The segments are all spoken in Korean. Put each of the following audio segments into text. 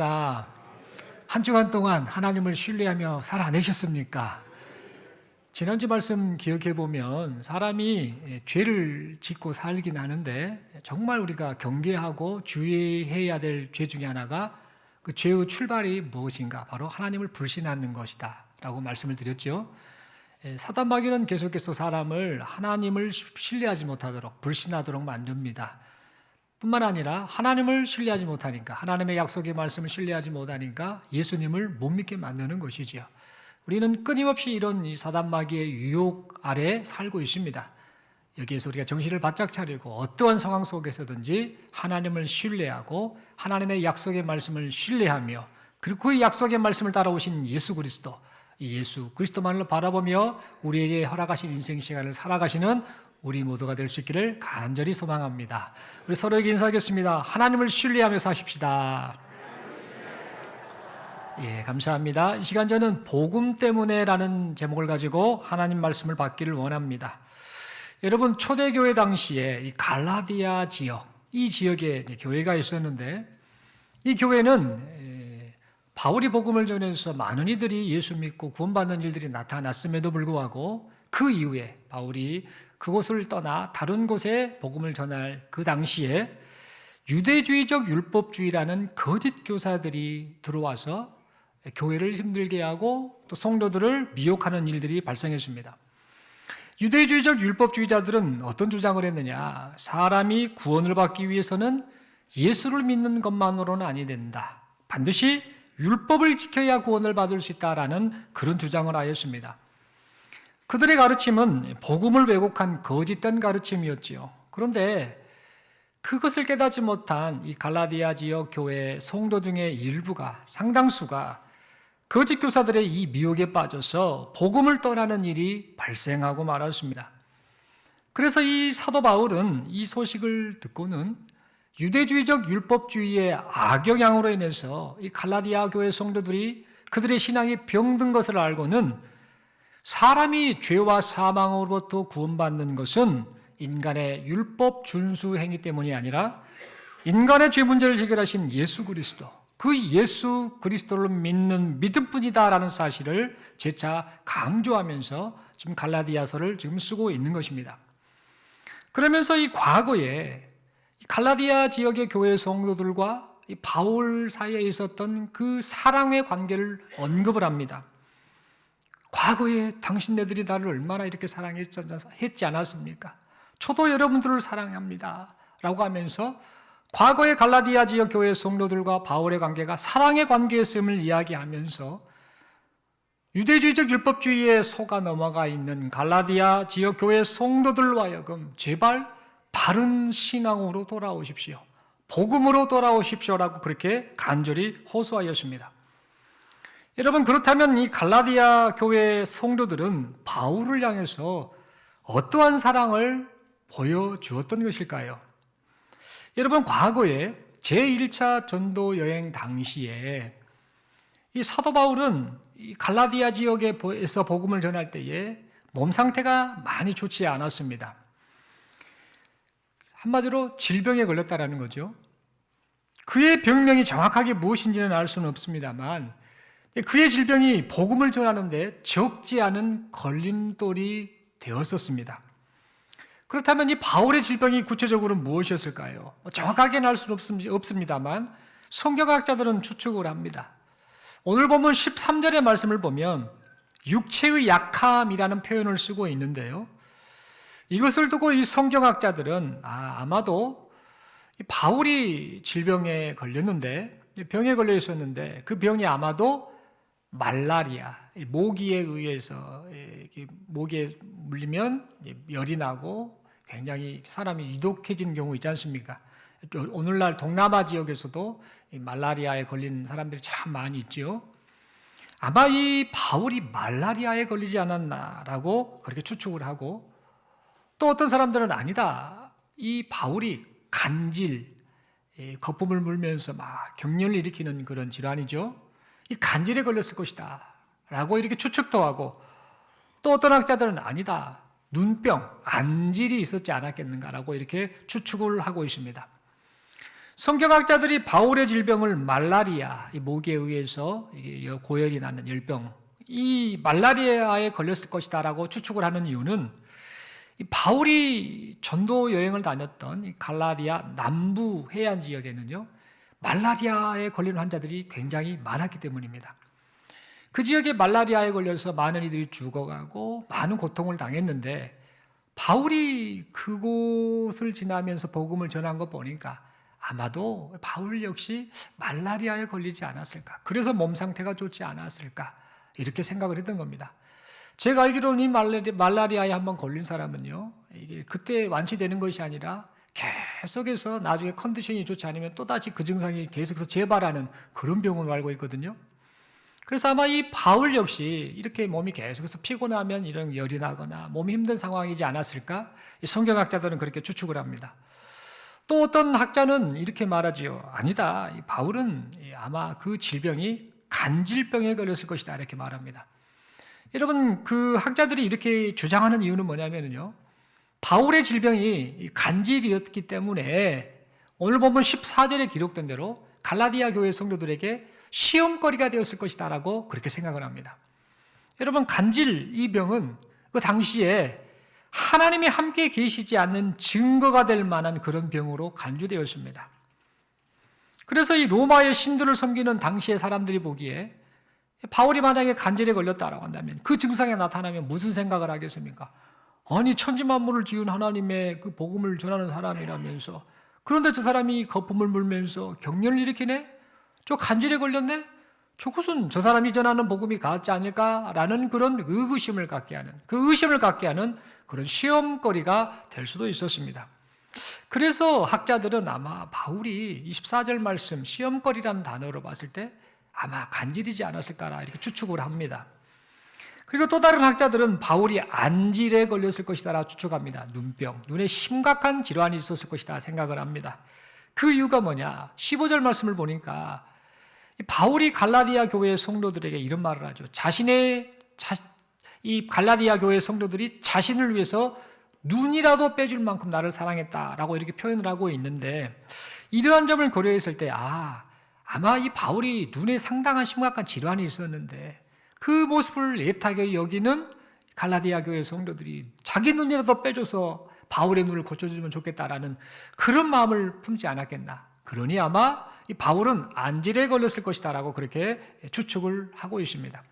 안녕하십니까? 한 주간 동안 하나님을 신뢰하며 살아내셨습니까? 지난주 말씀 기억해 보면 사람이 죄를 짓고 살긴 하는데 정말 우리가 경계하고 주의해야 될 죄 중에 하나가 그 죄의 출발이 무엇인가? 바로 하나님을 불신하는 것이다 라고 말씀을 드렸죠. 사단 마귀는 계속해서 사람을 하나님을 신뢰하지 못하도록 불신하도록 만듭니다. 뿐만 아니라 하나님을 신뢰하지 못하니까, 하나님의 약속의 말씀을 신뢰하지 못하니까 예수님을 못 믿게 만드는 것이지요. 우리는 끊임없이 이런 이 사단 마귀의 유혹 아래 살고 있습니다. 여기에서 우리가 정신을 바짝 차리고 어떠한 상황 속에서든지 하나님을 신뢰하고 하나님의 약속의 말씀을 신뢰하며, 그리고 그 약속의 말씀을 따라오신 예수 그리스도, 이 예수 그리스도만을 바라보며 우리에게 허락하신 인생 시간을 살아가시는 우리 모두가 될 수 있기를 간절히 소망합니다. 우리 서로에게 인사하겠습니다. 하나님을 신뢰하며 사십시다. 예, 감사합니다. 이 시간 저는 복음 때문에라는 제목을 가지고 하나님 말씀을 받기를 원합니다. 여러분, 초대교회 당시에 이 갈라디아 지역, 이 지역에 교회가 있었는데, 이 교회는 바울이 복음을 전해서 많은 이들이 예수 믿고 구원받는 일들이 나타났음에도 불구하고 그 이후에 바울이 그곳을 떠나 다른 곳에 복음을 전할 그 당시에 유대주의적 율법주의라는 거짓 교사들이 들어와서 교회를 힘들게 하고 또 성도들을 미혹하는 일들이 발생했습니다. 유대주의적 율법주의자들은 어떤 주장을 했느냐? 사람이 구원을 받기 위해서는 예수를 믿는 것만으로는 아니 된다. 반드시 율법을 지켜야 구원을 받을 수 있다라는 그런 주장을 하였습니다. 그들의 가르침은 복음을 왜곡한 거짓된 가르침이었지요. 그런데 그것을 깨닫지 못한 이 갈라디아 지역 교회 성도 중의 일부가, 상당수가 거짓 교사들의 이 미혹에 빠져서 복음을 떠나는 일이 발생하고 말았습니다. 그래서 이 사도 바울은 이 소식을 듣고는 유대주의적 율법주의의 악영향으로 인해서 이 갈라디아 교회 성도들이 그들의 신앙이 병든 것을 알고는 사람이 죄와 사망으로부터 구원받는 것은 인간의 율법 준수 행위 때문이 아니라 인간의 죄 문제를 해결하신 예수 그리스도, 그 예수 그리스도를 믿는 믿음뿐이다라는 사실을 재차 강조하면서 지금 갈라디아서를 지금 쓰고 있는 것입니다. 그러면서 이 과거에 갈라디아 지역의 교회 성도들과 이 바울 사이에 있었던 그 사랑의 관계를 언급을 합니다. 과거에 당신네들이 나를 얼마나 이렇게 사랑했지 않았습니까? 저도 여러분들을 사랑합니다 라고 하면서 과거의 갈라디아 지역 교회 성도들과 바울의 관계가 사랑의 관계였음을 이야기하면서 유대주의적 율법주의에 속아 넘어가 있는 갈라디아 지역 교회 성도들로 하여금 제발 바른 신앙으로 돌아오십시오, 복음으로 돌아오십시오라고 그렇게 간절히 호소하였습니다. 여러분, 그렇다면 이 갈라디아 교회 성도들은 바울을 향해서 어떠한 사랑을 보여주었던 것일까요? 여러분, 과거에 제1차 전도 여행 당시에 이 사도 바울은 이 갈라디아 지역에서 복음을 전할 때에 몸 상태가 많이 좋지 않았습니다. 한마디로 질병에 걸렸다라는 거죠. 그의 병명이 정확하게 무엇인지는 알 수는 없습니다만 그의 질병이 복음을 전하는데 적지 않은 걸림돌이 되었었습니다. 그렇다면 이 바울의 질병이 구체적으로 무엇이었을까요? 정확하게는 알 수는 없습니다만 성경학자들은 추측을 합니다. 오늘 보면 13절의 말씀을 보면 육체의 약함이라는 표현을 쓰고 있는데요. 이것을 두고 이 성경학자들은 아마도 바울이 질병에 걸렸는데, 병에 걸려 있었는데 그 병이 아마도 말라리아, 모기에 의해서 모기에 물리면 열이 나고 굉장히 사람이 유독해지는 경우 있지 않습니까? 오늘날 동남아 지역에서도 말라리아에 걸린 사람들이 참 많이 있죠. 아마 이 바울이 말라리아에 걸리지 않았나라고 그렇게 추측을 하고, 또 어떤 사람들은 아니다, 이 바울이 간질, 거품을 물면서 막 경련을 일으키는 그런 질환이죠, 이 간질에 걸렸을 것이다 라고 이렇게 추측도 하고, 또 어떤 학자들은 아니다, 눈병, 안질이 있었지 않았겠는가라고 이렇게 추측을 하고 있습니다. 성경학자들이 바울의 질병을 말라리아, 이 모기에 의해서 고열이 나는 열병, 이 말라리아에 걸렸을 것이다라고 추측을 하는 이유는 이 바울이 전도 여행을 다녔던 이 갈라디아 남부 해안 지역에는요, 말라리아에 걸리는 환자들이 굉장히 많았기 때문입니다. 그 지역에 말라리아에 걸려서 많은 이들이 죽어가고 많은 고통을 당했는데, 바울이 그곳을 지나면서 복음을 전한 거 보니까 아마도 바울 역시 말라리아에 걸리지 않았을까, 그래서 몸 상태가 좋지 않았을까, 이렇게 생각을 했던 겁니다. 제가 알기로는 이 말라리아에 한번 걸린 사람은요, 이게 그때 완치되는 것이 아니라 계속해서 나중에 컨디션이 좋지 않으면 또다시 그 증상이 계속해서 재발하는 그런 병으로 알고 있거든요. 그래서 아마 이 바울 역시 이렇게 몸이 계속해서 피곤하면 이런 열이 나거나 몸이 힘든 상황이지 않았을까? 이 성경학자들은 그렇게 추측을 합니다. 또 어떤 학자는 이렇게 말하지요. 아니다. 이 바울은 아마 그 질병이 간질병에 걸렸을 것이다, 이렇게 말합니다. 여러분, 그 학자들이 이렇게 주장하는 이유는 뭐냐면요, 바울의 질병이 간질이었기 때문에 오늘 보면 14절에 기록된 대로 갈라디아 교회 성도들에게 시험거리가 되었을 것이다 라고 그렇게 생각을 합니다. 여러분, 간질, 이 병은 그 당시에 하나님이 함께 계시지 않는 증거가 될 만한 그런 병으로 간주되었습니다. 그래서 이 로마의 신들을 섬기는 당시의 사람들이 보기에 바울이 만약에 간질에 걸렸다라고 한다면, 그 증상이 나타나면 무슨 생각을 하겠습니까? 아니, 천지만물을 지은 하나님의 그 복음을 전하는 사람이라면서, 그런데 저 사람이 거품을 물면서 격렬을 일으키네? 저 간질에 걸렸네? 저것은 저 사람이 전하는 복음이 가짜 아닐까라는 그런 의구심을 갖게 하는, 그 의심을 갖게 하는 그런 시험거리가 될 수도 있었습니다. 그래서 학자들은 아마 바울이 24절 말씀 시험거리라는 단어로 봤을 때 아마 간질이지 않았을까, 이렇게 추측을 합니다. 그리고 또 다른 학자들은 바울이 안질에 걸렸을 것이다 라고 추측합니다. 눈병, 눈에 심각한 질환이 있었을 것이다 생각을 합니다. 그 이유가 뭐냐? 15절 말씀을 보니까 바울이 갈라디아 교회 성도들에게 이런 말을 하죠. 이 갈라디아 교회 성도들이 자신을 위해서 눈이라도 빼줄 만큼 나를 사랑했다라고 이렇게 표현을 하고 있는데, 이러한 점을 고려했을 때 아마 이 바울이 눈에 상당한 심각한 질환이 있었는데 그 모습을 애타게 여기는 갈라디아 교회 성도들이 자기 눈이라도 빼줘서 바울의 눈을 고쳐주면 좋겠다라는 그런 마음을 품지 않았겠나. 그러니 아마 이 바울은 안질에 걸렸을 것이다 라고 그렇게 추측을 하고 있습니다.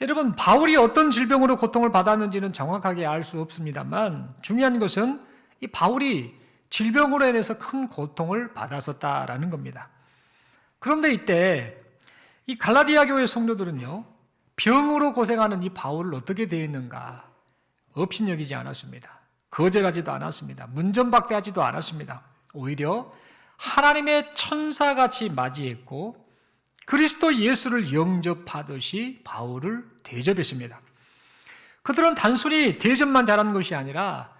여러분, 바울이 어떤 질병으로 고통을 받았는지는 정확하게 알 수 없습니다만, 중요한 것은 이 바울이 질병으로 인해서 큰 고통을 받았었다라는 겁니다. 그런데 이때 이 갈라디아 교회 성도들은요, 병으로 고생하는 이 바울을 어떻게 대했는가? 업신여기지 않았습니다. 거절하지도 않았습니다. 문전박대하지도 않았습니다. 오히려 하나님의 천사같이 맞이했고 그리스도 예수를 영접하듯이 바울을 대접했습니다. 그들은 단순히 대접만 잘한 것이 아니라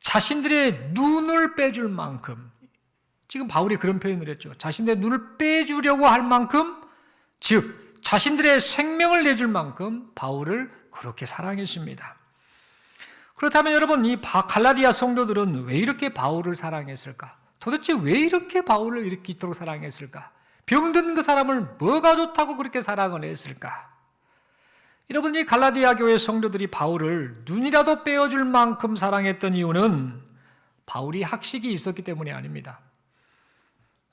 자신들의 눈을 빼줄 만큼, 지금 바울이 그런 표현을 했죠. 자신들의 눈을 빼주려고 할 만큼, 즉 자신들의 생명을 내줄 만큼 바울을 그렇게 사랑했습니다. 그렇다면 여러분, 이 갈라디아 성도들은 왜 이렇게 바울을 사랑했을까? 도대체 왜 이렇게 바울을 이토록 사랑했을까? 병든 그 사람을 뭐가 좋다고 그렇게 사랑을 했을까? 여러분, 이 갈라디아 교회 성도들이 바울을 눈이라도 빼어줄 만큼 사랑했던 이유는 바울이 학식이 있었기 때문이 아닙니다.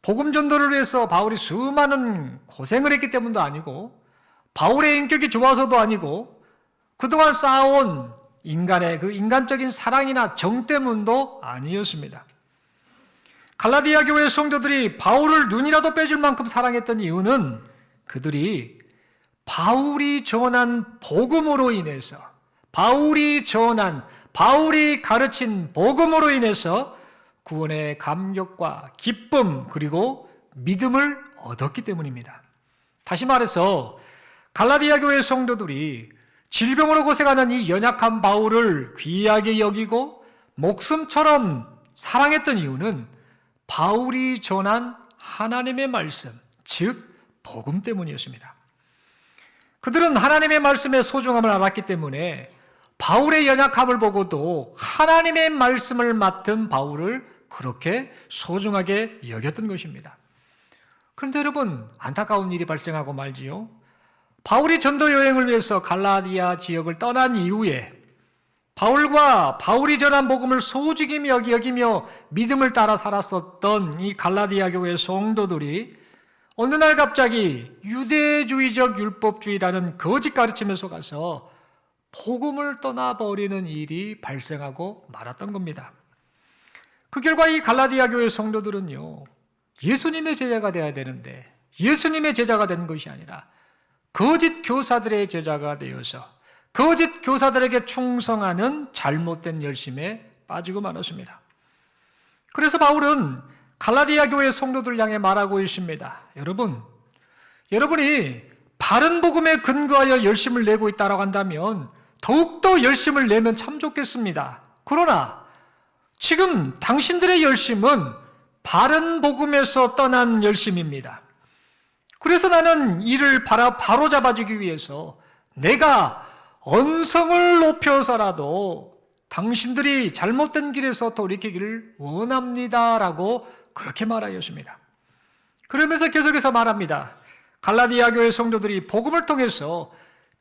복음 전도를 위해서 바울이 수많은 고생을 했기 때문도 아니고, 바울의 인격이 좋아서도 아니고, 그동안 쌓아온 인간의 그 인간적인 사랑이나 정 때문도 아니었습니다. 갈라디아 교회 성도들이 바울을 눈이라도 빼줄 만큼 사랑했던 이유는 그들이 바울이 전한 복음으로 인해서, 바울이 가르친 복음으로 인해서 구원의 감격과 기쁨 그리고 믿음을 얻었기 때문입니다. 다시 말해서 갈라디아 교회 성도들이 질병으로 고생하는 이 연약한 바울을 귀하게 여기고 목숨처럼 사랑했던 이유는 바울이 전한 하나님의 말씀, 즉 복음 때문이었습니다. 그들은 하나님의 말씀의 소중함을 알았기 때문에 바울의 연약함을 보고도 하나님의 말씀을 맡은 바울을 그렇게 소중하게 여겼던 것입니다. 그런데 여러분, 안타까운 일이 발생하고 말지요. 바울이 전도 여행을 위해서 갈라디아 지역을 떠난 이후에 바울과 바울이 전한 복음을 소중히 여기며 믿음을 따라 살았었던 이 갈라디아 교회 성도들이 어느 날 갑자기 유대주의적 율법주의라는 거짓 가르침에 속아서 복음을 떠나버리는 일이 발생하고 말았던 겁니다. 그 결과 이 갈라디아 교회 성도들은요, 예수님의 제자가 되어야 되는데 예수님의 제자가 된 것이 아니라 거짓 교사들의 제자가 되어서 거짓 교사들에게 충성하는 잘못된 열심에 빠지고 말았습니다. 그래서 바울은 갈라디아 교회 성도들 향해 말하고 있습니다. 여러분이 바른 복음에 근거하여 열심을 내고 있다고 한다면 더욱더 열심을 내면 참 좋겠습니다. 그러나 지금 당신들의 열심은 바른 복음에서 떠난 열심입니다. 그래서 나는 이를 바로 잡아주기 위해서 내가 언성을 높여서라도 당신들이 잘못된 길에서 돌이키기를 원합니다라고 그렇게 말하였습니다. 그러면서 계속해서 말합니다. 갈라디아 교회 성도들이 복음을 통해서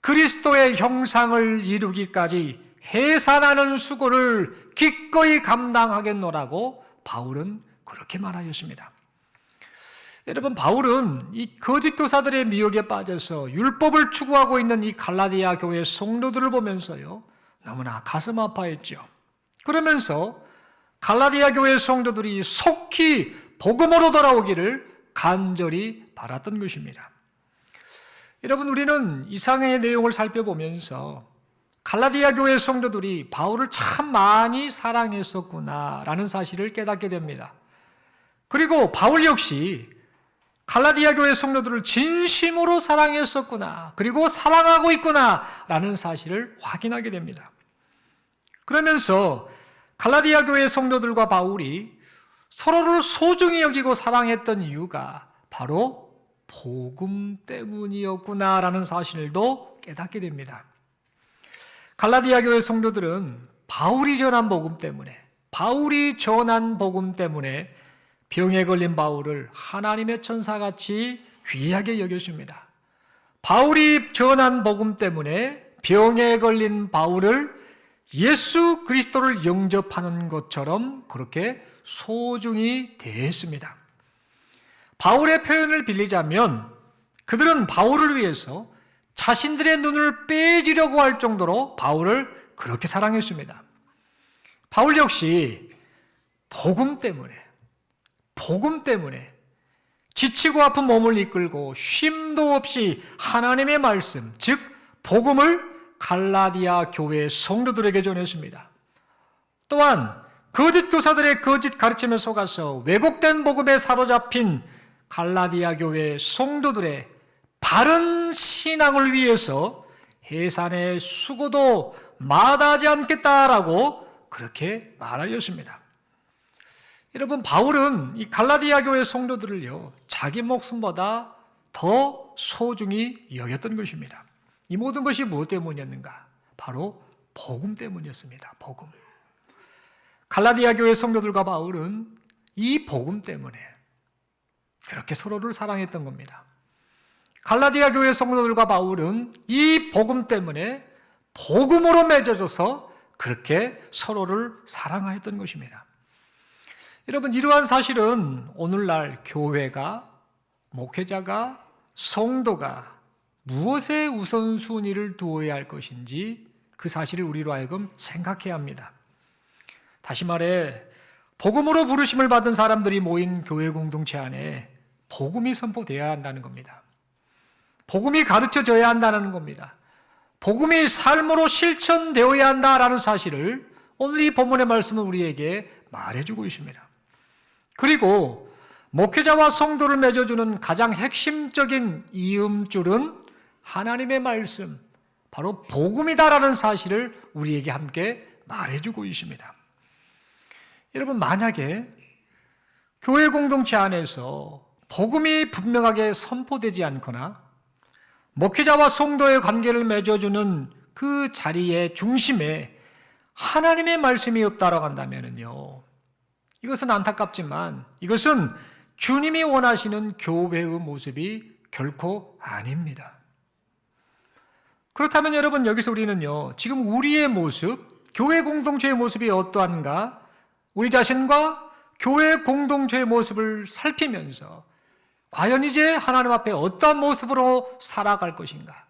그리스도의 형상을 이루기까지 해산하는 수고를 기꺼이 감당하겠노라고 바울은 그렇게 말하였습니다. 여러분, 바울은 이 거짓 교사들의 미혹에 빠져서 율법을 추구하고 있는 이 갈라디아 교회 성도들을 보면서요, 너무나 가슴 아파했죠. 그러면서 갈라디아 교회 성도들이 속히 복음으로 돌아오기를 간절히 바랐던 것입니다. 여러분, 우리는 이상의 내용을 살펴보면서 갈라디아 교회 성도들이 바울을 참 많이 사랑했었구나라는 사실을 깨닫게 됩니다. 그리고 바울 역시 갈라디아 교회 성도들을 진심으로 사랑했었구나, 그리고 사랑하고 있구나라는 사실을 확인하게 됩니다. 그러면서 갈라디아 교회 성도들과 바울이 서로를 소중히 여기고 사랑했던 이유가 바로 복음 때문이었구나라는 사실도 깨닫게 됩니다. 갈라디아 교회 성도들은 바울이 전한 복음 때문에 병에 걸린 바울을 하나님의 천사같이 귀하게 여겼습니다. 바울이 전한 복음 때문에 병에 걸린 바울을 예수 그리스도를 영접하는 것처럼 그렇게 소중히 대했습니다. 바울의 표현을 빌리자면 그들은 바울을 위해서 자신들의 눈을 빼주려고 할 정도로 바울을 그렇게 사랑했습니다. 바울 역시 복음 때문에 지치고 아픈 몸을 이끌고 쉼도 없이 하나님의 말씀, 즉 복음을 갈라디아 교회 성도들에게 전했습니다. 또한 거짓 교사들의 거짓 가르침에 속아서 왜곡된 복음에 사로잡힌 갈라디아 교회 성도들의 바른 신앙을 위해서 해산의 수고도 마다하지 않겠다라고 그렇게 말하였습니다. 여러분, 바울은 이 갈라디아 교회 성도들을요, 자기 목숨보다 더 소중히 여겼던 것입니다. 이 모든 것이 무엇 때문이었는가? 바로 복음 때문이었습니다. 복음. 갈라디아 교회 성도들과 바울은 이 복음 때문에 그렇게 서로를 사랑했던 겁니다. 갈라디아 교회 성도들과 바울은 이 복음 때문에 복음으로 맺어져서 그렇게 서로를 사랑하였던 것입니다. 여러분, 이러한 사실은 오늘날 교회가, 목회자가, 성도가 무엇에 우선순위를 두어야 할 것인지 그 사실을 우리로 하여금 생각해야 합니다. 다시 말해, 복음으로 부르심을 받은 사람들이 모인 교회 공동체 안에 복음이 선포되어야 한다는 겁니다. 복음이 가르쳐져야 한다는 겁니다. 복음이 삶으로 실천되어야 한다라는 사실을 오늘 이 본문의 말씀은 우리에게 말해주고 있습니다. 그리고 목회자와 성도를 맺어주는 가장 핵심적인 이음줄은 하나님의 말씀, 바로 복음이다라는 사실을 우리에게 함께 말해주고 있습니다. 여러분, 만약에 교회 공동체 안에서 복음이 분명하게 선포되지 않거나 목회자와 성도의 관계를 맺어주는 그 자리의 중심에 하나님의 말씀이 없다라고 한다면요, 이것은 안타깝지만 이것은 주님이 원하시는 교회의 모습이 결코 아닙니다. 그렇다면 여러분, 여기서 우리는요, 지금 우리의 모습, 교회 공동체의 모습이 어떠한가, 우리 자신과 교회 공동체의 모습을 살피면서 과연 이제 하나님 앞에 어떠한 모습으로 살아갈 것인가,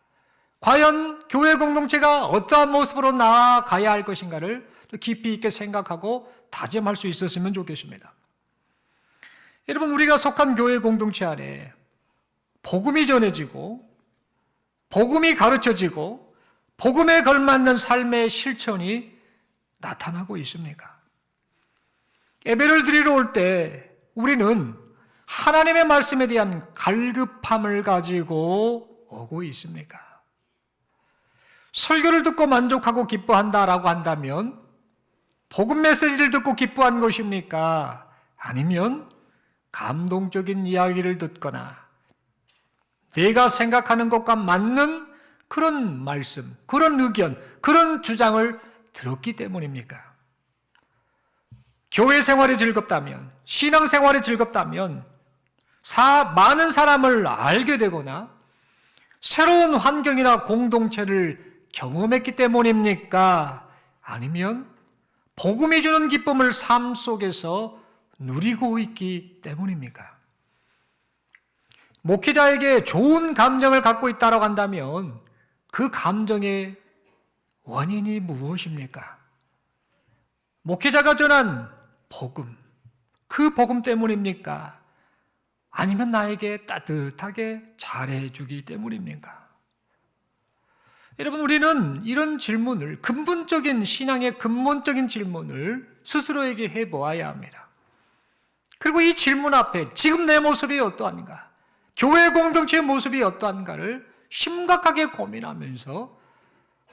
과연 교회 공동체가 어떠한 모습으로 나아가야 할 것인가를 깊이 있게 생각하고 다짐할 수 있었으면 좋겠습니다. 여러분, 우리가 속한 교회 공동체 안에 복음이 전해지고 복음이 가르쳐지고 복음에 걸맞는 삶의 실천이 나타나고 있습니까? 예배를 드리러 올 때 우리는 하나님의 말씀에 대한 갈급함을 가지고 오고 있습니까? 설교를 듣고 만족하고 기뻐한다라고 한다면 복음 메시지를 듣고 기뻐한 것입니까? 아니면 감동적인 이야기를 듣거나 내가 생각하는 것과 맞는 그런 말씀, 그런 의견, 그런 주장을 들었기 때문입니까? 교회 생활이 즐겁다면, 신앙 생활이 즐겁다면 많은 사람을 알게 되거나 새로운 환경이나 공동체를 경험했기 때문입니까? 아니면 복음이 주는 기쁨을 삶 속에서 누리고 있기 때문입니까? 목회자에게 좋은 감정을 갖고 있다고 한다면 그 감정의 원인이 무엇입니까? 목회자가 전한 복음, 그 복음 때문입니까? 아니면 나에게 따뜻하게 잘해주기 때문입니까? 여러분, 우리는 이런 질문을, 근본적인 신앙의 근본적인 질문을 스스로에게 해보아야 합니다. 그리고 이 질문 앞에 지금 내 모습이 어떠한가, 교회 공동체의 모습이 어떠한가를 심각하게 고민하면서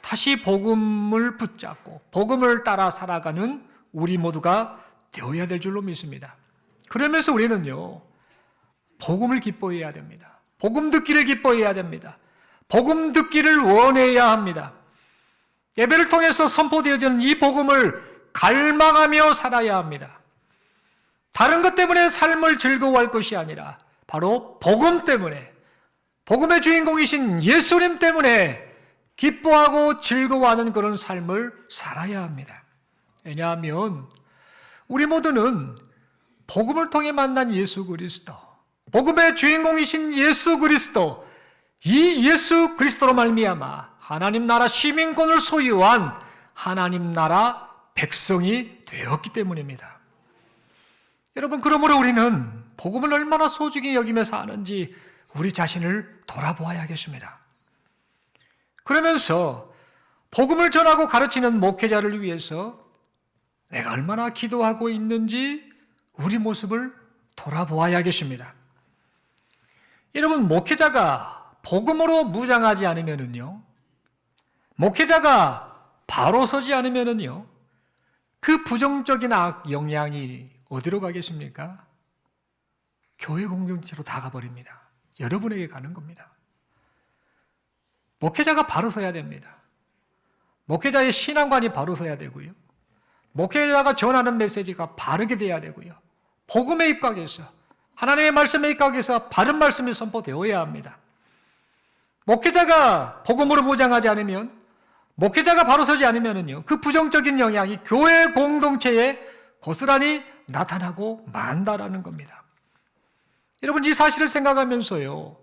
다시 복음을 붙잡고 복음을 따라 살아가는 우리 모두가 되어야 될 줄로 믿습니다. 그러면서 우리는요, 복음을 기뻐해야 됩니다. 복음 듣기를 기뻐해야 됩니다. 복음 듣기를 원해야 합니다. 예배를 통해서 선포되어지는 이 복음을 갈망하며 살아야 합니다. 다른 것 때문에 삶을 즐거워할 것이 아니라 바로 복음 때문에, 복음의 주인공이신 예수님 때문에 기뻐하고 즐거워하는 그런 삶을 살아야 합니다. 왜냐하면 우리 모두는 복음을 통해 만난 예수 그리스도, 복음의 주인공이신 예수 그리스도, 이 예수 그리스도로 말미암아 하나님 나라 시민권을 소유한 하나님 나라 백성이 되었기 때문입니다. 여러분, 그러므로 우리는 복음을 얼마나 소중히 여기며 사는지 우리 자신을 돌아보아야겠습니다. 그러면서 복음을 전하고 가르치는 목회자를 위해서 내가 얼마나 기도하고 있는지 우리 모습을 돌아보아야겠습니다. 여러분, 목회자가 복음으로 무장하지 않으면은요, 목회자가 바로 서지 않으면은요, 그 부정적인 악 영향이 어디로 가겠습니까? 교회 공동체로 다 가버립니다. 여러분에게 가는 겁니다. 목회자가 바로 서야 됩니다. 목회자의 신앙관이 바로 서야 되고요. 목회자가 전하는 메시지가 바르게 돼야 되고요. 복음에 입각해서, 하나님의 말씀에 입각해서 바른 말씀이 선포되어야 합니다. 목회자가 복음으로 무장하지 않으면, 목회자가 바로 서지 않으면요, 그 부정적인 영향이 교회 공동체에 고스란히 나타나고 만다라는 겁니다. 여러분, 이 사실을 생각하면서요,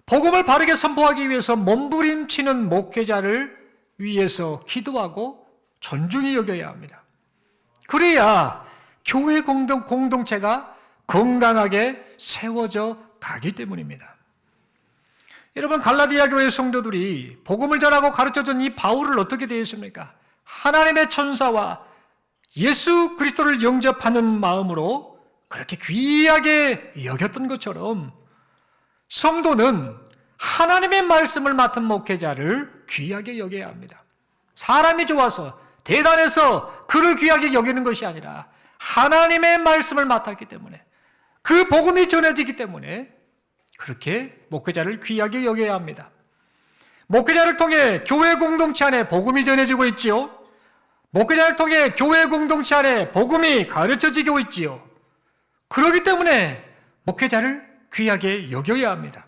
복음을 바르게 선포하기 위해서 몸부림치는 목회자를 위해서 기도하고 존중히 여겨야 합니다. 그래야 교회 공동체가 건강하게 세워져 가기 때문입니다. 여러분, 갈라디아 교회 성도들이 복음을 전하고 가르쳐준 이 바울을 어떻게 대했습니까? 하나님의 천사와 예수 그리스도를 영접하는 마음으로 그렇게 귀하게 여겼던 것처럼 성도는 하나님의 말씀을 맡은 목회자를 귀하게 여겨야 합니다. 사람이 좋아서 대단해서 그를 귀하게 여기는 것이 아니라 하나님의 말씀을 맡았기 때문에, 그 복음이 전해지기 때문에 그렇게 목회자를 귀하게 여겨야 합니다. 목회자를 통해 교회 공동체 안에 복음이 전해지고 있지요. 목회자를 통해 교회 공동체 안에 복음이 가르쳐지고 있지요. 그렇기 때문에 목회자를 귀하게 여겨야 합니다.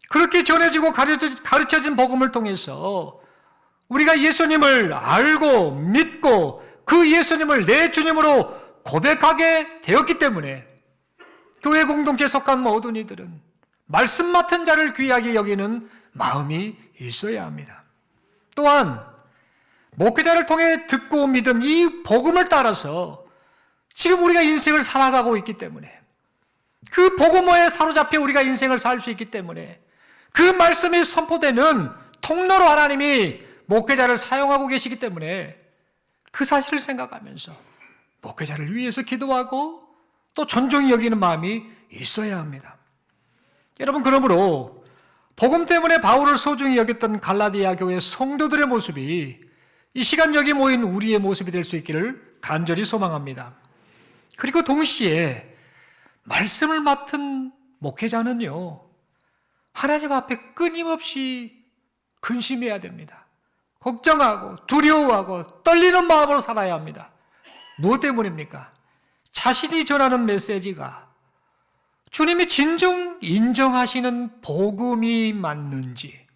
그렇게 전해지고 가르쳐진 복음을 통해서 우리가 예수님을 알고 믿고 그 예수님을 내 주님으로 고백하게 되었기 때문에 교회 공동체에 속한 모든 이들은 말씀 맡은 자를 귀하게 여기는 마음이 있어야 합니다. 또한 목회자를 통해 듣고 믿은 이 복음을 따라서 지금 우리가 인생을 살아가고 있기 때문에 그 복음에 사로잡혀 우리가 인생을 살 수 있기 때문에 그 말씀이 선포되는 통로로 하나님이 목회자를 사용하고 계시기 때문에 그 사실을 생각하면서 목회자를 위해서 기도하고 또 존중히 여기는 마음이 있어야 합니다. 여러분, 그러므로 복음 때문에 바울을 소중히 여겼던 갈라디아 교회 성도들의 모습이 이 시간 여기 모인 우리의 모습이 될 수 있기를 간절히 소망합니다. 그리고 동시에 말씀을 맡은 목회자는요, 하나님 앞에 끊임없이 근심해야 됩니다. 걱정하고 두려워하고 떨리는 마음으로 살아야 합니다. 무엇 때문입니까? 자신이 전하는 메시지가 주님이 진정 인정하시는 복음이 맞는지,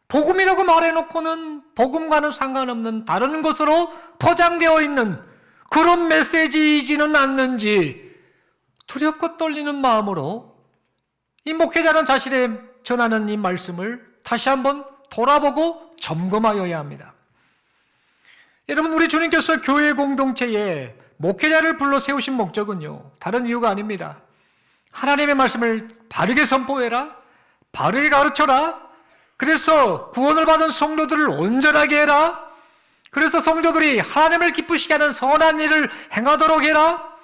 복음이라고 말해놓고는 복음과는 상관없는 다른 것으로 포장되어 있는 그런 메시지이지는 않는지 두렵고 떨리는 마음으로 이 목회자는 자신의 전하는 이 말씀을 다시 한번 돌아보고 점검하여야 합니다. 여러분, 우리 주님께서 교회 공동체에 목회자를 불러 세우신 목적은요, 다른 이유가 아닙니다. 하나님의 말씀을 바르게 선포해라, 바르게 가르쳐라, 그래서 구원을 받은 성도들을 온전하게 해라, 그래서 성도들이 하나님을 기쁘시게 하는 선한 일을 행하도록 해라,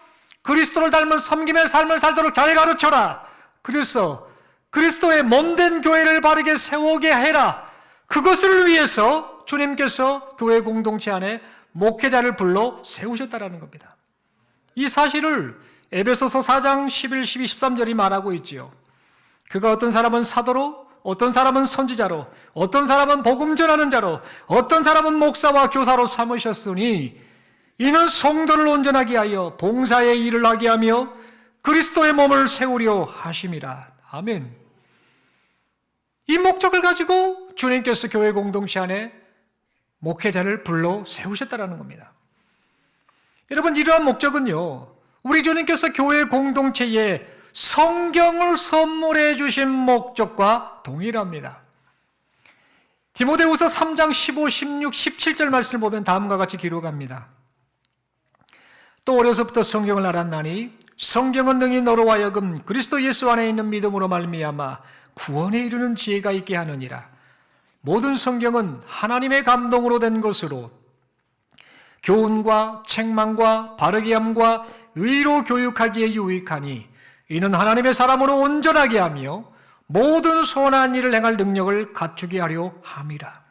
그리스도를 닮은 섬김의 삶을 살도록 잘 가르쳐라, 그래서 그리스도의 몸된 교회를 바르게 세우게 해라. 그것을 위해서 주님께서 교회 공동체 안에 목회자를 불러 세우셨다라는 겁니다. 이 사실을 에베소서 4장 11, 12, 13절이 말하고 있지요. 그가 어떤 사람은 사도로, 어떤 사람은 선지자로, 어떤 사람은 복음 전하는 자로, 어떤 사람은 목사와 교사로 삼으셨으니 이는 성도를 온전하게 하여 봉사의 일을 하게 하며 그리스도의 몸을 세우려 하심이라. 아멘. 이 목적을 가지고 주님께서 교회 공동체 안에 목회자를 불러 세우셨다는 겁니다. 여러분, 이러한 목적은요, 우리 주님께서 교회 공동체에 성경을 선물해 주신 목적과 동일합니다. 디모데후서 3장 15, 16, 17절 말씀을 보면 다음과 같이 기록합니다. 또 어려서부터 성경을 알았나니 성경은 능히 너로 하여금 그리스도 예수 안에 있는 믿음으로 말미암아 구원에 이르는 지혜가 있게 하느니라. 모든 성경은 하나님의 감동으로 된 것으로 교훈과 책망과 바르게 함과 의로 교육하기에 유익하니 이는 하나님의 사람으로 온전하게 하며 모든 선한 일을 행할 능력을 갖추게 하려 함이라.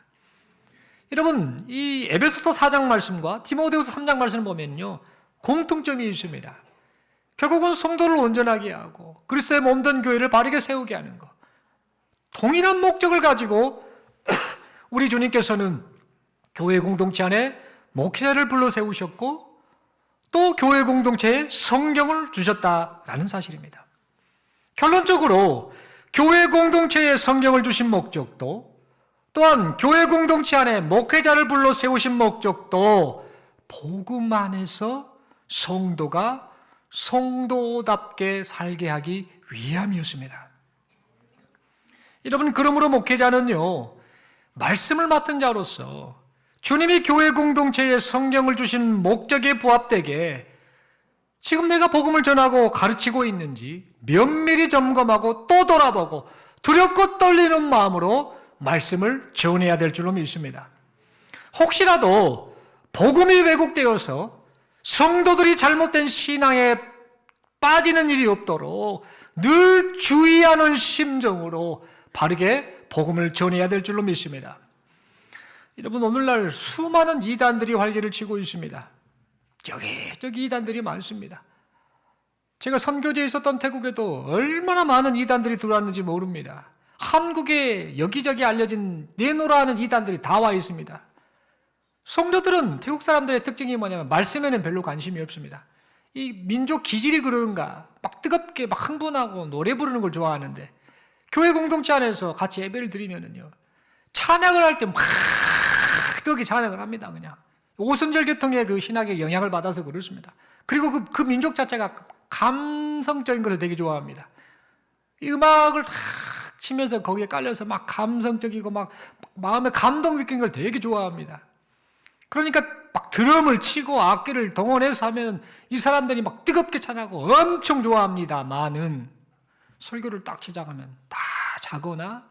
여러분, 이 에베소서 4장 말씀과 디모데후서 3장 말씀을 보면요, 공통점이 있습니다. 결국은 성도를 온전하게 하고 그리스도의 몸된 교회를 바르게 세우게 하는 것. 동일한 목적을 가지고 우리 주님께서는 교회 공동체 안에 목회자를 불러 세우셨고 또 교회 공동체에 성경을 주셨다라는 사실입니다. 결론적으로 교회 공동체에 성경을 주신 목적도 또한 교회 공동체 안에 목회자를 불러 세우신 목적도 복음 안에서 성도가 성도답게 살게 하기 위함이었습니다. 여러분, 그러므로 목회자는요, 말씀을 맡은 자로서 주님이 교회 공동체에 성경을 주신 목적에 부합되게 지금 내가 복음을 전하고 가르치고 있는지 면밀히 점검하고 또 돌아보고 두렵고 떨리는 마음으로 말씀을 전해야 될 줄로 믿습니다. 혹시라도 복음이 왜곡되어서 성도들이 잘못된 신앙에 빠지는 일이 없도록 늘 주의하는 심정으로 바르게 복음을 전해야 될 줄로 믿습니다. 여러분, 오늘날 수많은 이단들이 활개를 치고 있습니다. 여기저기 이단들이 많습니다. 제가 선교지에 있었던 태국에도 얼마나 많은 이단들이 들어왔는지 모릅니다. 한국에 여기저기 알려진 네노라 하는 이단들이 다 와 있습니다. 성도들은 태국 사람들의 특징이 뭐냐면 말씀에는 별로 관심이 없습니다. 이 민족 기질이 그런가 막 뜨겁게 막 흥분하고 노래 부르는 걸 좋아하는데 교회 공동체 안에서 같이 예배를 드리면은요 찬양을 할 때 막 뜨겁게 찬양을 합니다. 그냥 오순절 계통의 그 신학의 영향을 받아서 그렇습니다. 그리고 그 민족 자체가 감성적인 것을 되게 좋아합니다. 이 음악을 탁 치면서 거기에 깔려서 막 감성적이고 막 마음에 감동 느끼는 걸 되게 좋아합니다. 그러니까 막 드럼을 치고 악기를 동원해서 하면 이 사람들이 막 뜨겁게 찬양하고 엄청 좋아합니다만은 설교를 딱 시작하면 다 자거나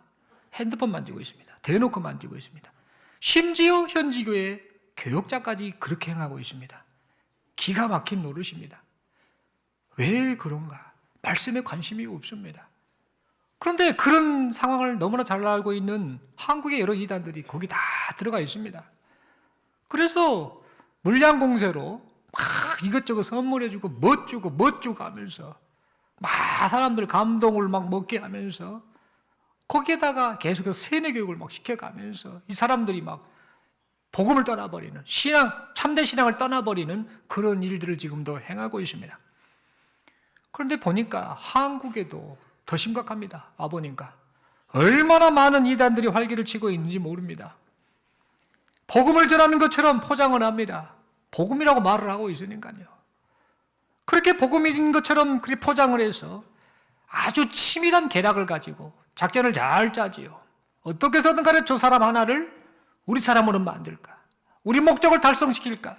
핸드폰 만지고 있습니다. 대놓고 만지고 있습니다. 심지어 현지교회 교역자까지 그렇게 행하고 있습니다. 기가 막힌 노릇입니다. 왜 그런가? 말씀에 관심이 없습니다. 그런데 그런 상황을 너무나 잘 알고 있는 한국의 여러 이단들이 거기 다 들어가 있습니다. 그래서 물량 공세로 막 이것저것 선물해주고 멋주고 하면서 막 사람들 감동을 막 먹게 하면서 거기에다가 계속해서 세뇌 교육을 막 시켜가면서 이 사람들이 막 복음을 떠나버리는 참된 신앙을 떠나버리는 그런 일들을 지금도 행하고 있습니다. 그런데 보니까 한국에도 더 심각합니다. 와보니까 얼마나 많은 이단들이 활기를 치고 있는지 모릅니다. 복음을 전하는 것처럼 포장을 합니다. 복음이라고 말을 하고 있으니까요. 그렇게 복음인 것처럼 그렇게 포장을 해서 아주 치밀한 계략을 가지고 작전을 잘 짜지요. 어떻게 해서든 간에 저 사람 하나를 우리 사람으로 만들까? 우리 목적을 달성시킬까?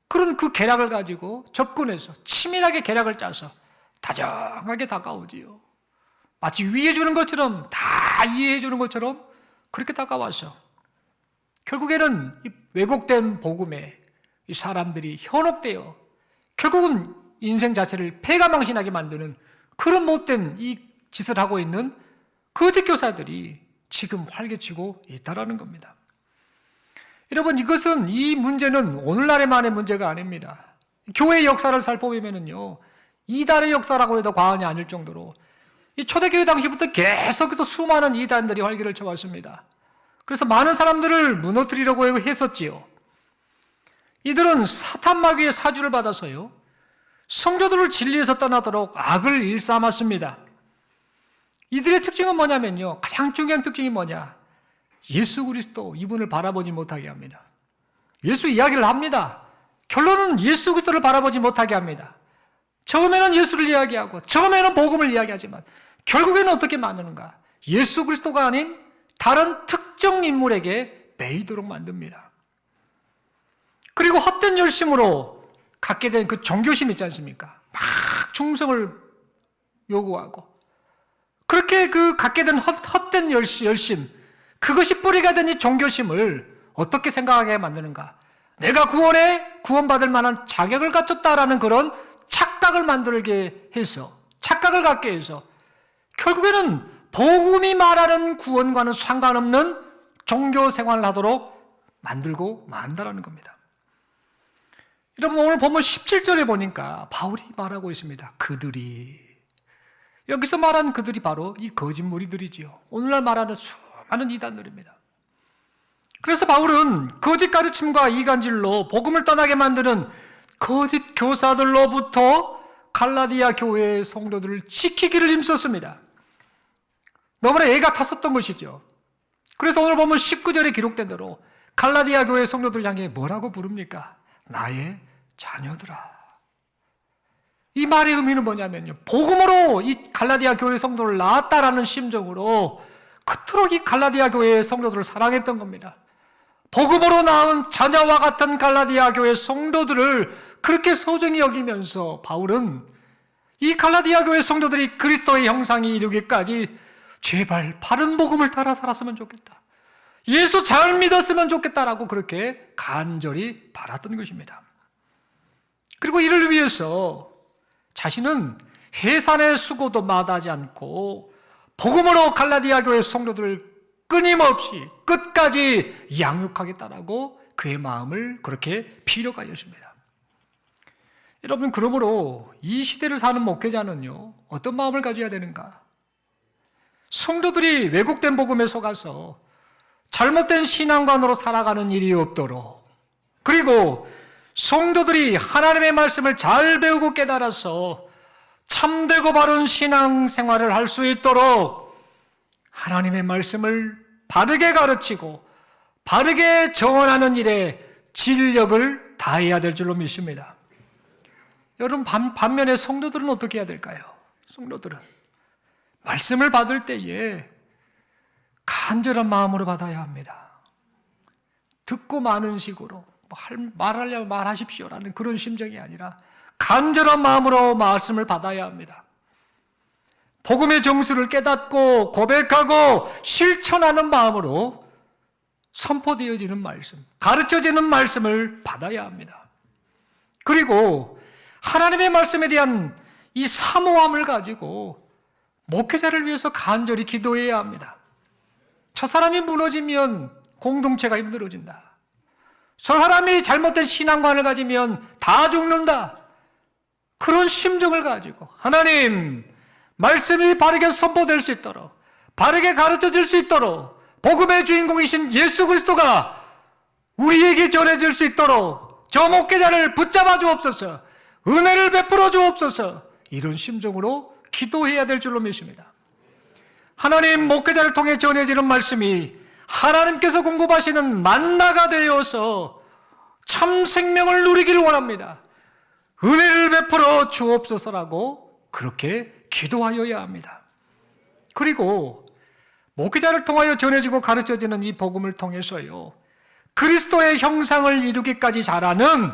그런 그 계략을 가지고 접근해서 치밀하게 계략을 짜서 다정하게 다가오지요. 마치 위해 주는 것처럼 다 이해해 주는 것처럼 그렇게 다가와서 결국에는 이 왜곡된 복음에 이 사람들이 현혹되어 결국은 인생 자체를 패가망신하게 만드는 그런 못된 이 짓을 하고 있는 거짓 교사들이 지금 활개치고 있다라는 겁니다. 여러분, 이 문제는 오늘날에만의 문제가 아닙니다. 교회의 역사를 살펴보면요, 이단의 역사라고 해도 과언이 아닐 정도로 이 초대교회 당시부터 계속해서 수많은 이단들이 활기를 쳐왔습니다. 그래서 많은 사람들을 무너뜨리려고 했었지요. 이들은 사탄 마귀의 사주를 받아서요, 성도들을 진리에서 떠나도록 악을 일삼았습니다. 이들의 특징은 뭐냐면요, 가장 중요한 특징이 뭐냐? 예수 그리스도 이분을 바라보지 못하게 합니다. 예수 이야기를 합니다. 결론은 예수 그리스도를 바라보지 못하게 합니다. 처음에는 예수를 이야기하고 처음에는 복음을 이야기하지만 결국에는 어떻게 만드는가? 예수 그리스도가 아닌 다른 특정 인물에게 매이도록 만듭니다. 그리고 헛된 열심으로 갖게 된 그 종교심 있지 않습니까? 막 충성을 요구하고 그렇게 그 갖게 된 헛된 열심, 그것이 뿌리가 된 이 종교심을 어떻게 생각하게 만드는가? 내가 구원받을 만한 자격을 갖췄다라는 그런 착각을 만들게 해서, 착각을 갖게 해서 결국에는 복음이 말하는 구원과는 상관없는 종교 생활을 하도록 만들고 만다라는 겁니다. 여러분, 오늘 본문 17절에 보니까 바울이 말하고 있습니다. 여기서 말하는 그들이 바로 이 거짓 무리들이지요. 오늘날 말하는 수많은 이단들입니다. 그래서 바울은 거짓 가르침과 이간질로 복음을 떠나게 만드는 거짓 교사들로부터 갈라디아 교회의 성도들을 지키기를 힘썼습니다. 너무나 애가 탔었던 것이죠. 그래서 오늘 보면 19절에 기록된 대로 갈라디아 교회의 성도들 향해 뭐라고 부릅니까? 나의 자녀들아. 이 말의 의미는 뭐냐면요, 복음으로 이 갈라디아 교회 성도를 낳았다라는 심정으로 그토록 이 갈라디아 교회의 성도들을 사랑했던 겁니다. 복음으로 낳은 자녀와 같은 갈라디아 교회 성도들을 그렇게 소중히 여기면서 바울은 이 갈라디아 교회 성도들이 그리스도의 형상이 이루기까지 제발 바른 복음을 따라 살았으면 좋겠다, 예수 잘 믿었으면 좋겠다라고 그렇게 간절히 바랐던 것입니다. 그리고 이를 위해서 자신은 해산의 수고도 마다하지 않고 복음으로 갈라디아 교회 성도들을 끊임없이 끝까지 양육하겠다라고 그의 마음을 그렇게 피력하였습니다. 여러분, 그러므로 이 시대를 사는 목회자는요, 어떤 마음을 가져야 되는가? 성도들이 왜곡된 복음에 속아서 잘못된 신앙관으로 살아가는 일이 없도록 그리고 성도들이 하나님의 말씀을 잘 배우고 깨달아서 참되고 바른 신앙생활을 할 수 있도록 하나님의 말씀을 바르게 가르치고 바르게 정언하는 일에 진력을 다해야 될 줄로 믿습니다. 여러분, 반면에 성도들은 어떻게 해야 될까요? 성도들은 말씀을 받을 때에 간절한 마음으로 받아야 합니다. 듣고 마는 식으로 말하려면 말하십시오라는 그런 심정이 아니라 간절한 마음으로 말씀을 받아야 합니다. 복음의 정수를 깨닫고 고백하고 실천하는 마음으로 선포되어지는 말씀, 가르쳐지는 말씀을 받아야 합니다. 그리고 하나님의 말씀에 대한 이 사모함을 가지고 목회자를 위해서 간절히 기도해야 합니다. 저 사람이 무너지면 공동체가 힘들어진다. 저 사람이 잘못된 신앙관을 가지면 다 죽는다. 그런 심정을 가지고 하나님, 말씀이 바르게 선포될 수 있도록, 바르게 가르쳐질 수 있도록 복음의 주인공이신 예수 그리스도가 우리에게 전해질 수 있도록 저 목회자를 붙잡아 주옵소서, 은혜를 베풀어 주옵소서, 이런 심정으로 기도해야 될 줄로 믿습니다. 하나님, 목회자를 통해 전해지는 말씀이 하나님께서 공급하시는 만나가 되어서 참 생명을 누리기를 원합니다. 은혜를 베풀어 주옵소서라고 그렇게 기도하여야 합니다. 그리고 목회자를 통하여 전해지고 가르쳐지는 이 복음을 통해서요, 그리스도의 형상을 이루기까지 자라는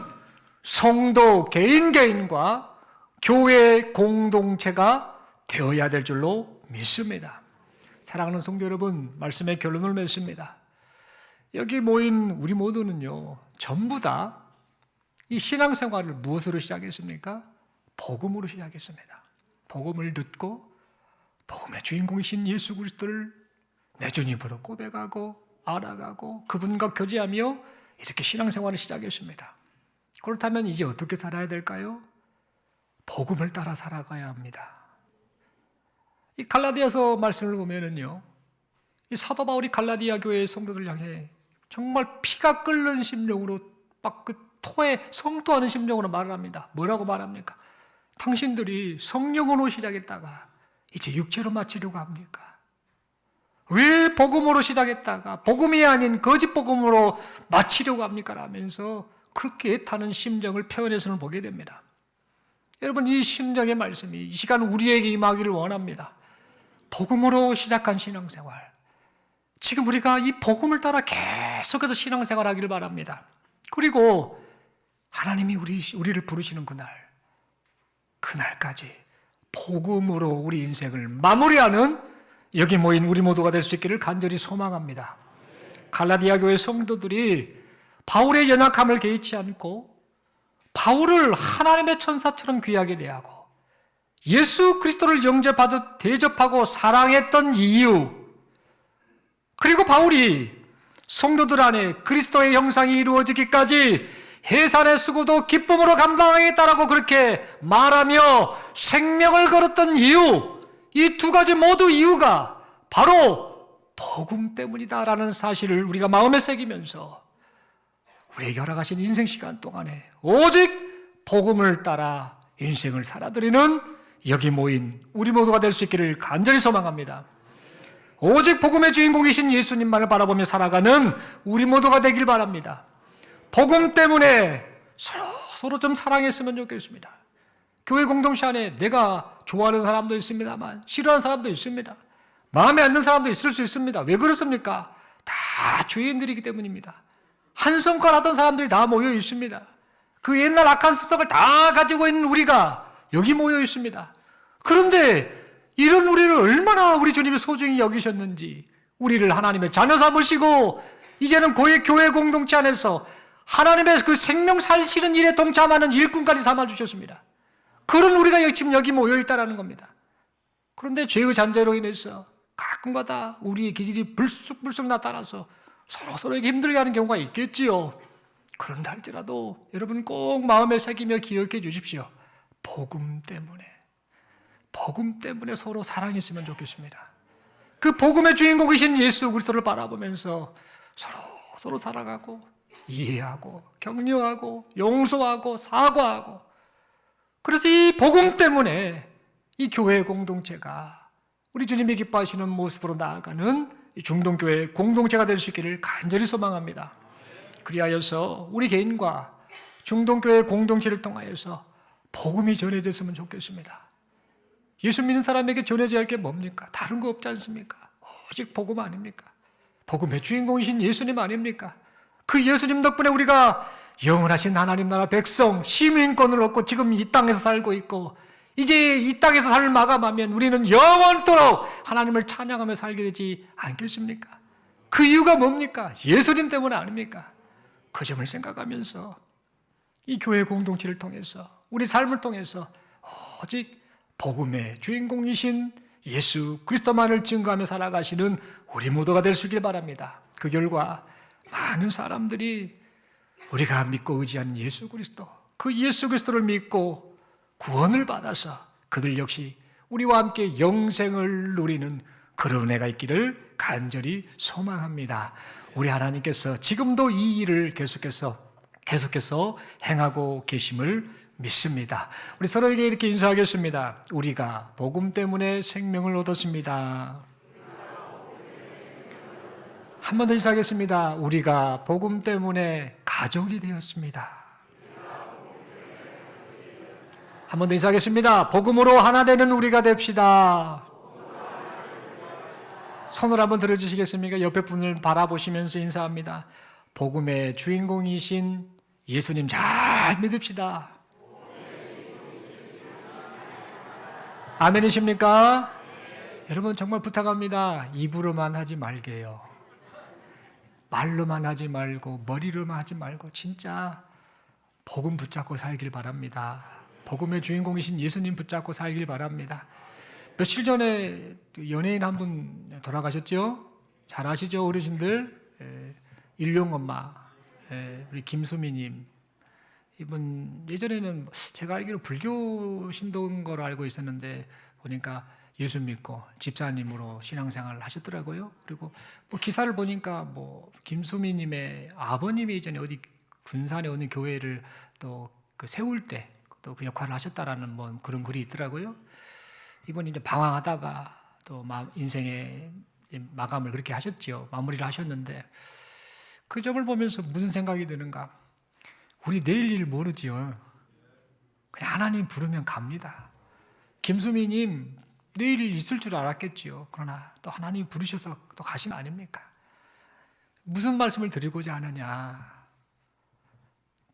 성도 개인과 교회 공동체가 되어야 될 줄로 믿습니다. 사랑하는 성도 여러분, 말씀의 결론을 맺습니다. 여기 모인 우리 모두는요, 전부 다 이 신앙생활을 무엇으로 시작했습니까? 복음으로 시작했습니다. 복음을 듣고 복음의 주인공이신 예수 그리스도를 내 주님으로 고백하고 알아가고 그분과 교제하며 이렇게 신앙생활을 시작했습니다. 그렇다면 이제 어떻게 살아야 될까요? 복음을 따라 살아가야 합니다. 이 갈라디아서 말씀을 보면은요, 이 사도 바울이 갈라디아 교회의 성도들 향해 정말 피가 끓는 심령으로 막 그 토에 성토하는 심령으로 말을 합니다. 뭐라고 말합니까? 당신들이 성령으로 시작했다가 이제 육체로 마치려고 합니까? 왜 복음으로 시작했다가 복음이 아닌 거짓 복음으로 마치려고 합니까? 라면서 그렇게 애타는 심정을 표현해서는 보게 됩니다. 여러분, 이 심정의 말씀이 이 시간 우리에게 임하기를 원합니다. 복음으로 시작한 신앙생활, 지금 우리가 이 복음을 따라 계속해서 신앙생활하기를 바랍니다. 그리고 하나님이 우리를 부르시는 그날까지 복음으로 우리 인생을 마무리하는 여기 모인 우리 모두가 될 수 있기를 간절히 소망합니다. 갈라디아 교회 성도들이 바울의 연약함을 개의치 않고 바울을 하나님의 천사처럼 귀하게 대하고 예수 그리스도를 영접하듯 대접하고 사랑했던 이유, 그리고 바울이 성도들 안에 그리스도의 형상이 이루어지기까지 해산의 수고도 기쁨으로 감당하겠다라고 그렇게 말하며 생명을 걸었던 이유, 이 두 가지 모두 이유가 바로 복음 때문이다라는 사실을 우리가 마음에 새기면서 우리에게 허락하신 인생 시간 동안에 오직 복음을 따라 인생을 살아드리는 여기 모인 우리 모두가 될 수 있기를 간절히 소망합니다. 오직 복음의 주인공이신 예수님만을 바라보며 살아가는 우리 모두가 되길 바랍니다. 복음 때문에 서로 좀 사랑했으면 좋겠습니다. 교회 공동체 안에 내가 좋아하는 사람도 있습니다만 싫어하는 사람도 있습니다. 마음에 안 드는 사람도 있을 수 있습니다. 왜 그렇습니까? 다 죄인들이기 때문입니다. 한 성깔 하던 사람들이 다 모여 있습니다. 그 옛날 악한 습성을 다 가지고 있는 우리가 여기 모여 있습니다. 그런데 이런 우리를 얼마나 우리 주님이 소중히 여기셨는지, 우리를 하나님의 자녀 삼으시고 이제는 교회 공동체 안에서 하나님의 그 생명 살리시는 일에 동참하는 일꾼까지 삼아주셨습니다. 그런 우리가 지금 여기 모여 있다는 겁니다. 그런데 죄의 잔재로 인해서 가끔가다 우리의 기질이 불쑥불쑥 나타나서 서로에게 힘들게 하는 경우가 있겠지요. 그런다 할지라도 여러분 꼭 마음에 새기며 기억해 주십시오. 복음 때문에 서로 사랑했으면 좋겠습니다. 그 복음의 주인공이신 예수 그리스도를 바라보면서 서로 살아가고 이해하고 격려하고 용서하고 사과하고, 그래서 이 복음 때문에 이 교회 공동체가 우리 주님이 기뻐하시는 모습으로 나아가는 중동교회 공동체가 될 수 있기를 간절히 소망합니다. 그리하여서 우리 개인과 중동교회 공동체를 통하여서 복음이 전해졌으면 좋겠습니다. 예수 믿는 사람에게 전해져야 할 게 뭡니까? 다른 거 없지 않습니까? 오직 복음 아닙니까? 복음의 주인공이신 예수님 아닙니까? 그 예수님 덕분에 우리가 영원하신 하나님 나라 백성, 시민권을 얻고 지금 이 땅에서 살고 있고, 이제 이 땅에서 삶을 마감하면 우리는 영원토록 하나님을 찬양하며 살게 되지 않겠습니까? 그 이유가 뭡니까? 예수님 때문 아닙니까? 그 점을 생각하면서 이 교회 공동체를 통해서, 우리 삶을 통해서 오직 복음의 주인공이신 예수 그리스도만을 증거하며 살아가시는 우리 모두가 될 수 있길 바랍니다. 그 결과 많은 사람들이 우리가 믿고 의지하는 예수 그리스도, 그 예수 그리스도를 믿고 구원을 받아서 그들 역시 우리와 함께 영생을 누리는 그런 은혜가 있기를 간절히 소망합니다. 우리 하나님께서 지금도 이 일을 계속해서 행하고 계심을 믿습니다. 우리 서로에게 이렇게 인사하겠습니다. 우리가 복음 때문에 생명을 얻었습니다. 한 번 더 인사하겠습니다. 우리가 복음 때문에 가족이 되었습니다. 한 번 더 인사하겠습니다. 복음으로 하나 되는 우리가 됩시다. 손을 한번 들어주시겠습니까? 옆에 분을 바라보시면서 인사합니다. 복음의 주인공이신 예수님 잘 믿읍시다. 아멘이십니까? 여러분 정말 부탁합니다. 입으로만 하지 말게요. 말로만 하지 말고 머리로만 하지 말고 진짜 복음 붙잡고 살길 바랍니다. 복음의 주인공이신 예수님 붙잡고 살길 바랍니다. 며칠 전에 연예인 한 분 돌아가셨죠? 잘 아시죠, 어르신들? 일용 엄마, 우리 김수미님. 이분 예전에는 제가 알기로 불교 신도인 걸로 알고 있었는데 보니까 예수 믿고 집사님으로 신앙생활을 하셨더라고요. 그리고 뭐 기사를 보니까 뭐 김수미님의 아버님이 예전에 어디 군산의 어느 교회를 또 그 세울 때 또 그 역할을 하셨다라는 뭐 그런 글이 있더라고요. 이분이 이제 방황하다가 또 인생의 마감을 그렇게 하셨죠. 마무리를 하셨는데 그 점을 보면서 무슨 생각이 드는가? 우리 내일 일 모르지요. 그냥 하나님 부르면 갑니다. 김수미님 내일 일 있을 줄 알았겠지요. 그러나 또 하나님 부르셔서 또 가신 거 아닙니까? 무슨 말씀을 드리고자 하느냐?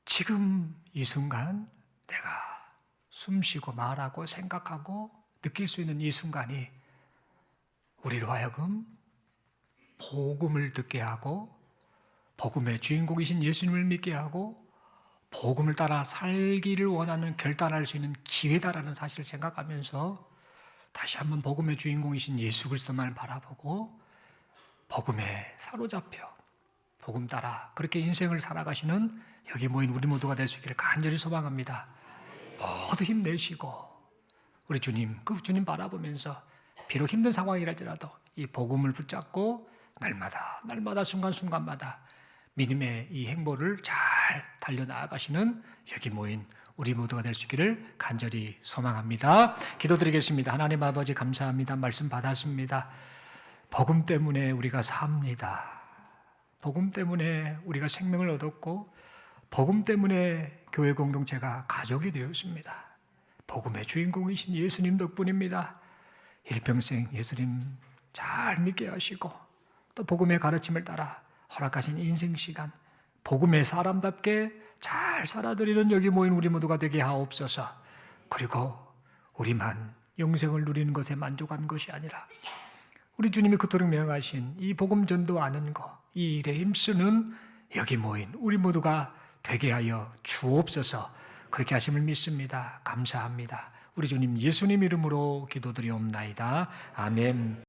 지금 이 순간 내가 숨쉬고 말하고 생각하고 느낄 수 있는 이 순간이 우리로 하여금 복음을 듣게 하고 복음의 주인공이신 예수님을 믿게 하고 복음을 따라 살기를 원하는 결단할 수 있는 기회다라는 사실을 생각하면서 다시 한번 복음의 주인공이신 예수 그리스도만을 바라보고 복음에 사로잡혀 복음 따라 그렇게 인생을 살아가시는 여기 모인 우리 모두가 될 수 있기를 간절히 소망합니다. 모두 힘내시고 우리 주님, 그 주님 바라보면서 비록 힘든 상황이랄지라도 이 복음을 붙잡고 날마다 순간순간마다 믿음의 이 행보를 잘 달려나가시는 여기 모인 우리 모두가 될 수 있기를 간절히 소망합니다. 기도드리겠습니다. 하나님 아버지 감사합니다. 말씀 받았습니다. 복음 때문에 우리가 삽니다. 복음 때문에 우리가 생명을 얻었고 복음 때문에 교회 공동체가 가족이 되었습니다. 복음의 주인공이신 예수님 덕분입니다. 일평생 예수님 잘 믿게 하시고 또 복음의 가르침을 따라 허락하신 인생 시간 복음의 사람답게 잘 살아드리는 여기 모인 우리 모두가 되게 하옵소서. 그리고 우리만 영생을 누리는 것에 만족한 것이 아니라 우리 주님이 그토록 명하신 이 복음 전도하는 것, 이 일에 힘쓰는 여기 모인 우리 모두가 되게 하여 주옵소서. 그렇게 하심을 믿습니다. 감사합니다. 우리 주님 예수님 이름으로 기도드리옵나이다. 아멘.